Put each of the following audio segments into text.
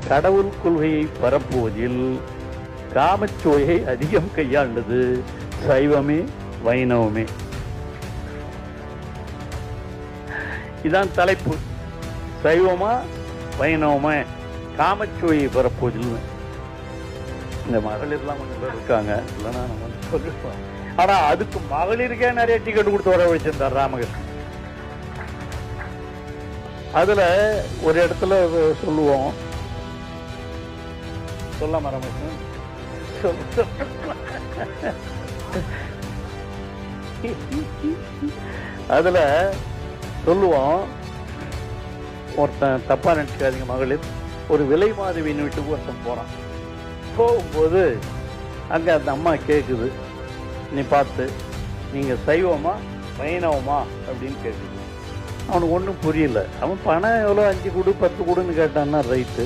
கடவுள் கொள்கையை பரப்புவதில் காமச்சுவையை அதிகம் கையாண்டது சைவமே வைணவமே. இதான் தலைப்பு. சைவமா வைணவமா காமச்சுவையை பரப்புவதில். இந்த மகளிர்லாம் கொஞ்சம் பேர் இருக்காங்க, இல்லைன்னா நம்ம சொல்லிருப்போம். ஆனா அதுக்கு மகளிருக்கே நிறைய டிக்கெட் கொடுத்து வர வச்சிருந்தார் ராமகிருஷ்ணன். அதுல ஒரு இடத்துல சொல்லுவோம், சொல்லாம ராமகிருஷ்ணன் அதுல சொல்லுவோம், ஒருத்தன் தப்பா நினைச்சுக்காதீங்க மகளிர், ஒரு விலை மாதவியின் வீட்டுக்கு ஒருத்தன் போறான். போகும்போது அங்க அந்த அம்மா கேக்குது, நீ பார்த்து நீங்க சைவமா வைணவமா அப்படின்னு கேக்குது. அவனுக்கு ஒன்றும் புரியல. அவன் பணம் எவ்வளோ 5 கொடு 10 கொடுன்னு கேட்டான்னா ரைட்டு.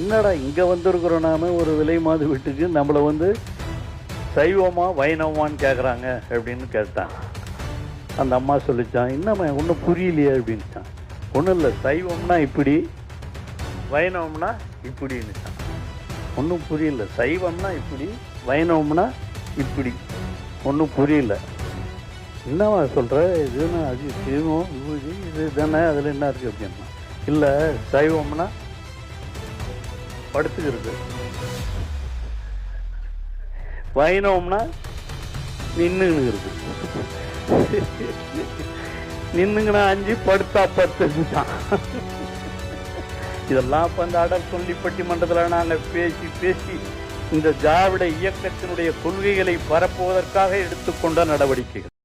என்னடா இங்கே வந்திருக்கிறோம் நாம ஒரு விலை மாது வீட்டுக்கு, நம்மளை சைவமா வைணவமான்னு கேட்குறாங்க அப்படின்னு கேட்டான். அந்த அம்மா சொல்லிச்சான், என்னம்மா ஒன்றும் புரியலையே அப்படின்ட்டான். ஒன்றும் இல்லை, சைவம்னா இப்படி வைணவம்னா இப்படின்னுட்டான். ஒன்றும் புரியல, சைவம்னா இப்படி வைணவம்னா இப்படி, ஒன்றும் புரியல. என்னவா சொல்கிற, இதுன்னா அது சைவம் இது தானே, அதில் என்ன இருக்குது அப்படின்னா, இல்லை சைவம்னா படுத்துக்கிறது, வைணவம்னா நின்றுன்னு இருக்கு. நின்னுங்கன்னா 5 படுத்தா 10 தான். இதெல்லாம் இப்போ அந்த அடல் சொல்லி பட்டிமன்றத்தில் நாங்கள் பேசி இந்த திராவிட இயக்கத்தினுடைய கொள்கைகளை பரப்புவதற்காக எடுத்துக்கொண்ட நடவடிக்கைகள்.